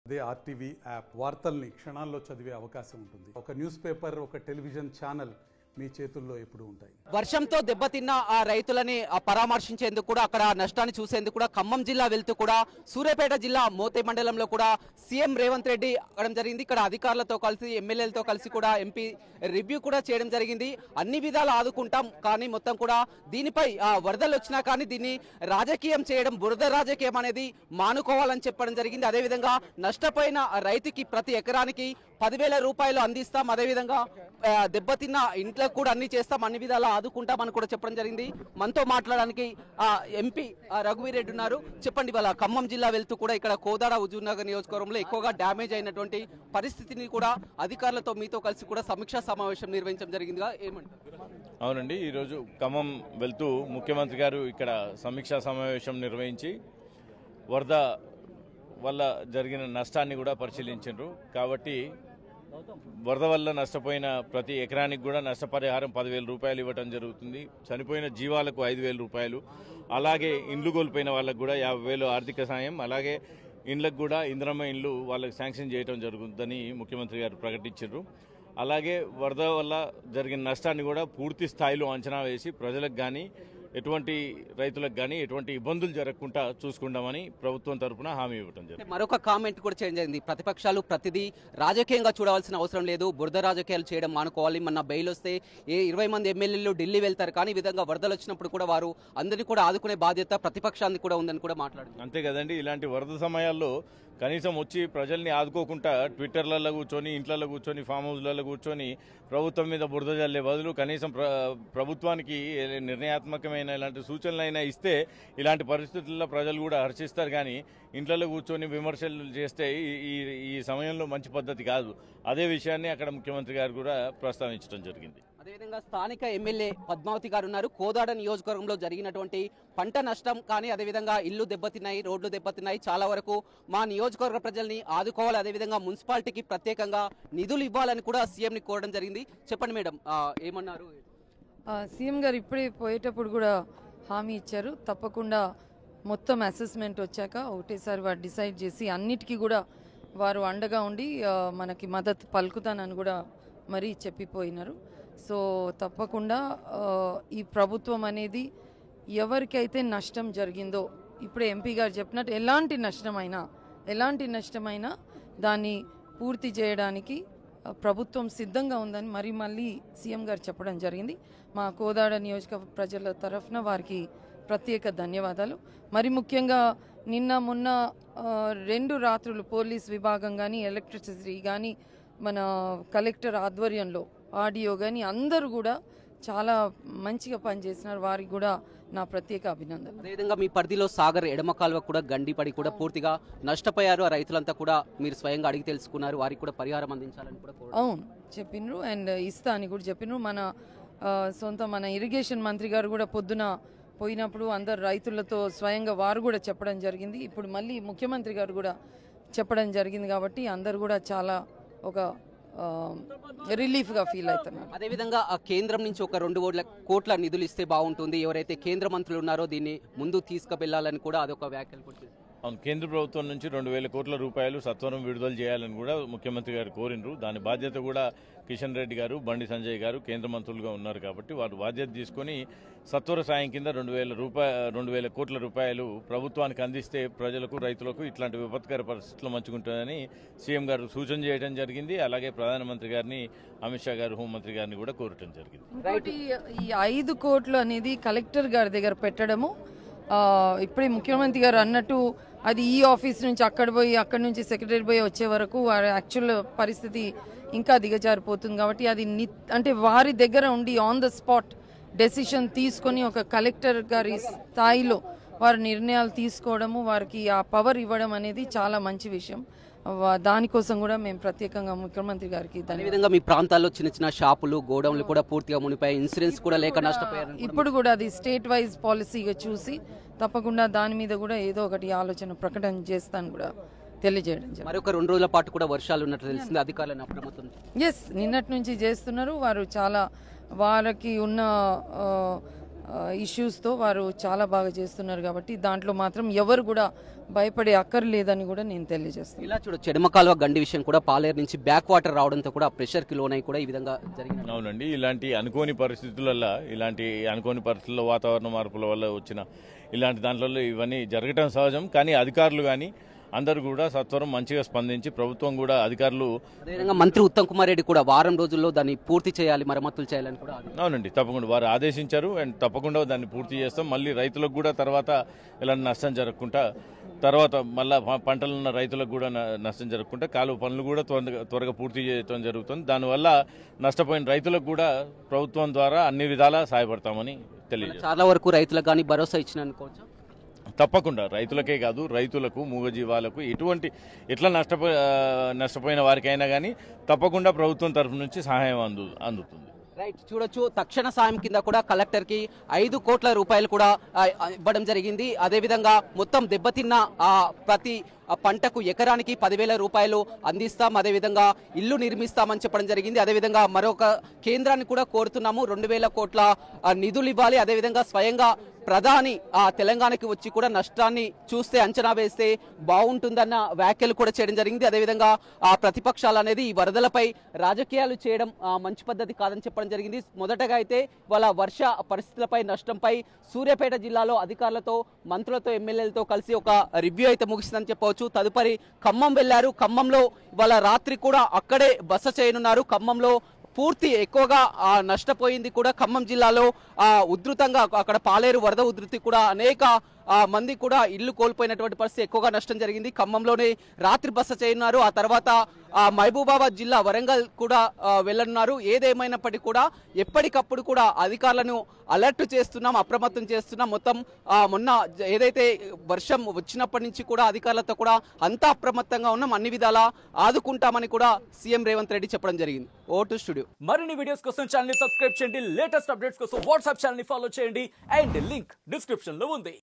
అదే RTV app వార్తల్ని క్షణాల్లో చదివే అవకాశం ఉంటుంది. ఒక న్యూస్ పేపర్, ఒక టెలివిజన్ ఛానల్ మీ చేతుల్లో ఎప్పుడు ఉంటాయి. వర్షంతో దెబ్బతిన్న ఆ రైతులని పరామర్శించేందుకు కూడా, అక్కడ నష్టాన్ని చూసేందుకు కూడా ఖమ్మం జిల్లా వెళ్తూ కూడా సూర్యాపేట జిల్లా మోతే మండలంలో కూడా సీఎం రేవంత్ రెడ్డి అక్కడ జరిగింది. ఇక్కడ అధికారులతో కలిసి, ఎమ్మెల్యేలతో కలిసి కూడా ఎంపీ రివ్యూ కూడా చేయడం జరిగింది. అన్ని విధాలు ఆదుకుంటాం, కానీ మొత్తం కూడా దీనిపై వరదలు వచ్చినా కానీ దీన్ని రాజకీయం చేయడం, బురద రాజకీయం అనేది మానుకోవాలని చెప్పడం జరిగింది. అదేవిధంగా నష్టపోయిన రైతుకి ప్రతి ఎకరానికి 10,000 రూపాయలు అందిస్తాం, అదేవిధంగా దెబ్బతిన్న ఇంట్లో కూడా అన్ని చేస్తాం, అన్ని విధాలా ఆదుకుంటామని కూడా చెప్పడం జరిగింది. మనతో మాట్లాడడానికి ఎంపీ రఘువీర్ రెడ్డి ఉన్నారు. చెప్పండి, వాళ్ళ ఖమ్మం జిల్లా వెళ్తూ కూడా ఇక్కడ కోదాడ హుజూర్నగర్ నియోజకవర్గంలో ఎక్కువగా డ్యామేజ్ అయినటువంటి పరిస్థితిని కూడా అధికారులతో మీతో కలిసి కూడా సమీక్షా సమావేశం నిర్వహించడం జరిగిందిగా, ఏమంటారు? అవునండి, ఈరోజు ఖమ్మం వెళ్తూ ముఖ్యమంత్రి గారు ఇక్కడ సమీక్షా సమావేశం నిర్వహించి వరద వల్ల జరిగిన నష్టాన్ని కూడా పరిశీలించారు. కాబట్టి వరద వల్ల నష్టపోయిన ప్రతి ఎకరానికి కూడా నష్టపరిహారం 10,000 రూపాయలు ఇవ్వడం జరుగుతుంది. చనిపోయిన జీవాలకు 5,000 రూపాయలు, అలాగే ఇండ్లు కోల్పోయిన వాళ్ళకు కూడా 50,000 ఆర్థిక సాయం, అలాగే ఇండ్లకు కూడా ఇంద్రమ్మ ఇండ్లు వాళ్ళకి శాంక్షన్ చేయడం జరుగుతుందని ముఖ్యమంత్రి గారు ప్రకటించారు. అలాగే వరద వల్ల జరిగిన నష్టాన్ని కూడా పూర్తి స్థాయిలో అంచనా వేసి ప్రజలకు కానీ, ఎటువంటి రైతులకు కానీ ఎటువంటి ఇబ్బందులు జరగకుండా చూసుకుంటామని ప్రభుత్వం తరఫున హామీ ఇవ్వడం జరిగింది. మరొక కామెంట్ కూడా చేంజ్ అయింది. ప్రతిపక్షాలు ప్రతిదీ రాజకీయంగా చూడవలసిన అవసరం లేదు, బురద రాజకీయాలు చేయడం మానుకోవాలి. మొన్న బెయిల్ వస్తే 20 మంది ఎమ్మెల్యేలు ఢిల్లీ వెళ్తారు, కానీ ఈ విధంగా వరదలు వచ్చినప్పుడు కూడా వారు అందరినీ కూడా ఆదుకునే బాధ్యత ప్రతిపక్షానికి కూడా ఉందని కూడా మాట్లాడుతున్నారు. అంతే కదండి, ఇలాంటి వరద సమయాల్లో కనీసం వచ్చి ప్రజల్ని ఆదుకోకుండా ట్విట్టర్లలో కూర్చొని, ఇంట్లలో కూర్చొని, ఫామ్ హౌస్లలో కూర్చొని ప్రభుత్వం మీద బురద జల్లే బదులు కనీసం ప్రభుత్వానికి నిర్ణయాత్మకమైన ఇలాంటి సూచనలైనా ఇస్తే ఇలాంటి పరిస్థితుల్లో ప్రజలు కూడా హర్షిస్తారు. కానీ ఇంట్లలో కూర్చొని విమర్శలు చేస్తే ఈ సమయంలో మంచి పద్ధతి కాదు. అదే విషయాన్ని అక్కడ ముఖ్యమంత్రి గారు కూడా ప్రస్తావించడం జరిగింది. అదేవిధంగా స్థానిక ఎమ్మెల్యే పద్మావతి గారు ఉన్నారు. కోదాడ నియోజకవర్గంలో జరిగినటువంటి పంట నష్టం కానీ, అదేవిధంగా ఇల్లు దెబ్బతిన్నాయి, రోడ్లు దెబ్బతిన్నాయి, చాలా వరకు మా నియోజకవర్గ ప్రజల్ని ఆదుకోవాలి, అదేవిధంగా మున్సిపాలిటీకి ప్రత్యేకంగా నిధులు ఇవ్వాలని కూడా సీఎంని కోరడం జరిగింది. చెప్పండి మేడం, ఏమన్నారు? సీఎం గారు ఇప్పుడే పోయేటప్పుడు కూడా హామీ ఇచ్చారు, తప్పకుండా మొత్తం అసెస్మెంట్ వచ్చాక ఒకటేసారి వారు డిసైడ్ చేసి అన్నిటికీ కూడా వారు అండగా ఉండి మనకి మద్దతు పలుకుతానని కూడా మరీ చెప్పిపోయినారు. సో తప్పకుండా ఈ ప్రభుత్వం అనేది ఎవరికైతే నష్టం జరిగిందో, ఇప్పుడే ఎంపీ గారు చెప్పినట్టు ఎలాంటి నష్టమైనా దాన్ని పూర్తి చేయడానికి ప్రభుత్వం సిద్ధంగా ఉందని మళ్ళీ సీఎం గారు చెప్పడం జరిగింది. మా కోదాడ నియోజక ప్రజల తరఫున వారికి ప్రత్యేక ధన్యవాదాలు. మరి ముఖ్యంగా నిన్న మొన్న 2 రాత్రులు పోలీస్ విభాగం కానీ, ఎలక్ట్రిసిటీ కానీ, మన కలెక్టర్ ఆధ్వర్యంలో ఆడియో కానీ అందరూ కూడా చాలా మంచిగా పనిచేసినారు. వారికి కూడా నా ప్రత్యేక అభినందనలు. అదేవిధంగా మీ పరిధిలో సాగర్ ఎడమ కాలువ కూడా గండిపడి కూడా పూర్తిగా నష్టపోయారు. ఆ రైతులంతా కూడా మీరు స్వయంగా అడిగి తెలుసుకున్నారు, వారికి కూడా పరిహారం అందించాలని కూడా అవును చెప్పినారు, అండ్ ఇస్తా అని కూడా చెప్పినారు. మన ఇరిగేషన్ మంత్రి గారు కూడా పొద్దున పోయినప్పుడు అందరు రైతులతో స్వయంగా వారు కూడా చెప్పడం జరిగింది. ఇప్పుడు మళ్ళీ ముఖ్యమంత్రి గారు కూడా చెప్పడం జరిగింది. కాబట్టి అందరు కూడా చాలా ఒక రిలీఫ్ గా ఫీల్ అవుతున్నారు. అదేవిధంగా కేంద్రం నుంచి ఒక 2 కోట్ల నిధులు ఇస్తే బాగుంటుంది, ఎవరైతే కేంద్ర మంత్రులు ఉన్నారో దీన్ని ముందు తీసుకువెళ్లాలని కూడా అదొక వ్యాఖ్యలు కూడా. అవును, కేంద్ర ప్రభుత్వం నుంచి 2,000 కోట్ల రూపాయలు సత్వరం విడుదల చేయాలని కూడా ముఖ్యమంత్రి గారు కోరినరు. దాని బాధ్యత కూడా కిషన్ రెడ్డి గారు, బండి సంజయ్ గారు కేంద్ర మంత్రులుగా ఉన్నారు. కాబట్టి వారు బాధ్యత తీసుకొని సత్వర సాయం కింద 2,000 కోట్ల రూపాయలు ప్రభుత్వానికి అందిస్తే ప్రజలకు, రైతులకు ఇట్లాంటి విపత్కర పరిస్థితులు మంచుకుంటుందని సీఎం గారు సూచన చేయడం జరిగింది. అలాగే ప్రధానమంత్రి గారిని, అమిత్ షా గారు, హోంమంత్రి గారిని కూడా కోరటం జరిగింది. ఈ 5 కోట్లు అనేది కలెక్టర్ గారి దగ్గర పెట్టడము, ఇప్పుడే ముఖ్యమంత్రి గారు అన్నట్టు అది ఈ ఆఫీస్ నుంచి అక్కడి నుంచి సెక్రటరీ పోయి వచ్చే వరకు యాక్చువల్ పరిస్థితి ఇంకా దిగజారిపోతుంది. కాబట్టి అది అంటే వారి దగ్గర ఉండి ఆన్ ద స్పాట్ డెసిషన్ తీసుకొని ఒక కలెక్టర్ గారి స్థాయిలో వారి నిర్ణయాలు తీసుకోవడము, వారికి ఆ పవర్ ఇవ్వడం అనేది చాలా మంచి విషయం. దానికోసం కూడా మేము ప్రత్యేకంగా ముఖ్యమంత్రి గారికి. అదేవిధంగా మీ ప్రాంతాల్లో చిన్న షాపులు, గోడౌన్లు కూడా పూర్తిగా మునిపోయాయి, ఇన్సూరెన్స్ కూడా లేక నష్టపోయారు. ఇప్పుడు కూడా అది స్టేట్ వైజ్ పాలసీగా చూసి తప్పకుండా దాని మీద కూడా ఏదో ఒకటి ఆలోచన ప్రకటన చేస్తాను కూడా తెలియజేయడం. మరొక 2 రోజుల పాటు కూడా వర్షాలు ఉన్నట్టు తెలిసింది, అధికారులను అప్రమత్తం. నిన్నటి నుంచి చేస్తున్నారు. వారు చాలా వారికి ఉన్న ఇష్యూస్తో వారు చాలా బాగా చేస్తున్నారు కాబట్టి దాంట్లో మాత్రం ఎవరు కూడా భయపడే అక్కర్లేదని కూడా నేను తెలియజేస్తాను. ఇలా చూడొచ్చు ఎడమ కాలువ గండి విషయం కూడా పాలేరు నుంచి బ్యాక్ వాటర్ రావడంతో కూడా ప్రెషర్కి లోనై కూడా ఈ విధంగా జరిగింది. అవునండి, ఇలాంటి అనుకోని పరిస్థితుల్లో వాతావరణ మార్పుల వల్ల వచ్చిన ఇలాంటి దాంట్లో ఇవన్నీ జరగటం సహజం. కానీ అధికారులు కానీ అందరూ కూడా సత్వరం మంచిగా స్పందించి ప్రభుత్వం కూడా అధికారులు అదేవిధంగా మంత్రి ఉత్తమ్ కుమార్ రెడ్డి కూడా వారం రోజుల్లో దాన్ని పూర్తి చేయాలి, మరమ్మతులు చేయాలని కూడా అవునండి తప్పకుండా వారు ఆదేశించారు. అండ్ తప్పకుండా దాన్ని పూర్తి చేస్తాం. మళ్ళీ రైతులకు కూడా తర్వాత ఇలాంటి నష్టం జరగకుండా, తర్వాత మళ్ళీ పంటలున్న రైతులకు కూడా నష్టం జరగకుండా కాలువ పనులు కూడా త్వరగా పూర్తి చేయడం జరుగుతుంది. దానివల్ల నష్టపోయిన రైతులకు కూడా ప్రభుత్వం ద్వారా అన్ని విధాలా సహాయపడతామని తెలియజేస్తాం. చాలా వరకు రైతులకు కానీ భరోసా ఇచ్చిన అనుకోవచ్చు. తప్పకుండా రైతులకే కాదు, రైతులకు, మూగజీవాలకు ఎట్లా నష్టపోయిన వారికైనా కానీ తప్పకుండా ప్రభుత్వం తరఫు నుంచి సహాయం అందుతుంది. రైట్, చూడొచ్చు తక్షణ సాయం కింద కూడా కలెక్టర్ కి 5 కోట్ల రూపాయలు కూడా ఇవ్వడం జరిగింది. అదేవిధంగా మొత్తం దెబ్బతిన్న ప్రతి పంటకు ఎకరానికి 10,000 రూపాయలు అందిస్తాం, అదేవిధంగా ఇల్లు నిర్మిస్తామని చెప్పడం జరిగింది. అదేవిధంగా మరొక కేంద్రాన్ని కూడా కోరుతున్నాము, 2,000 కోట్ల నిధులు ఇవ్వాలి. అదేవిధంగా స్వయంగా ప్రధాని తెలంగాణకి వచ్చి కూడా నష్టాన్ని చూస్తే అంచనా వేస్తే బాగుంటుందన్న వ్యాఖ్యలు కూడా చేయడం జరిగింది. అదేవిధంగా ప్రతిపక్షాలు అనేది ఈ వరదలపై రాజకీయాలు చేయడం మంచి పద్ధతి కాదని చెప్పడం జరిగింది. మొదటగా అయితే వాళ్ళ వర్ష పరిస్థితులపై, నష్టంపై సూర్యాపేట జిల్లాలో అధికారులతో, మంత్రులతో, ఎమ్మెల్యేలతో కలిసి ఒక రివ్యూ అయితే ముగిసిందని చెప్పవచ్చు. తదుపరి ఖమ్మం వెళ్లారు. ఖమ్మంలో వాళ్ళ రాత్రి కూడా అక్కడే బస చేయనున్నారు. ఖమ్మంలో పూర్తి ఎక్కువగా నష్టపోయింది కూడా ఖమ్మం జిల్లాలో ఉధృతంగా అక్కడ పాలేరు వరద ఉధృతి కూడా అనేక మంది కూడా ఇల్లు కోల్పోయినటువంటి పరిస్థితి, ఎక్కువగా నష్టం జరిగింది. ఖమ్మంలోనే రాత్రి బస చేయనున్నారు. ఆ తర్వాత మహబూబాబాద్ జిల్లా వరంగల్ కూడా వెళ్ళనున్నారు. ఏదేమైనప్పటికీ కూడా ఎప్పటికప్పుడు కూడా అధికారులను అలర్ట్ చేస్తున్నాం, అప్రమత్తం చేస్తున్నాం. మొత్తం మొన్న ఏదైతే వర్షం వచ్చినప్పటి నుంచి కూడా అధికారులతో కూడా అంతా అప్రమత్తంగా ఉన్నాం, అన్ని విధాలా ఆదుకుంటామని కూడా సీఎం రేవంత్ రెడ్డి చెప్పడం జరిగింది. Vote studio. మరిన్ని వీడియోస్ కోసం ఛానల్ ని సబ్స్క్రైబ్ చేయండి, లేటెస్ట్ అప్డేట్స్ కోసం వాట్సాప్ ఛానల్ ని ఫాలో చేయండి, అండ్ లింక్ డిస్క్రిప్షన్ లో ఉంది.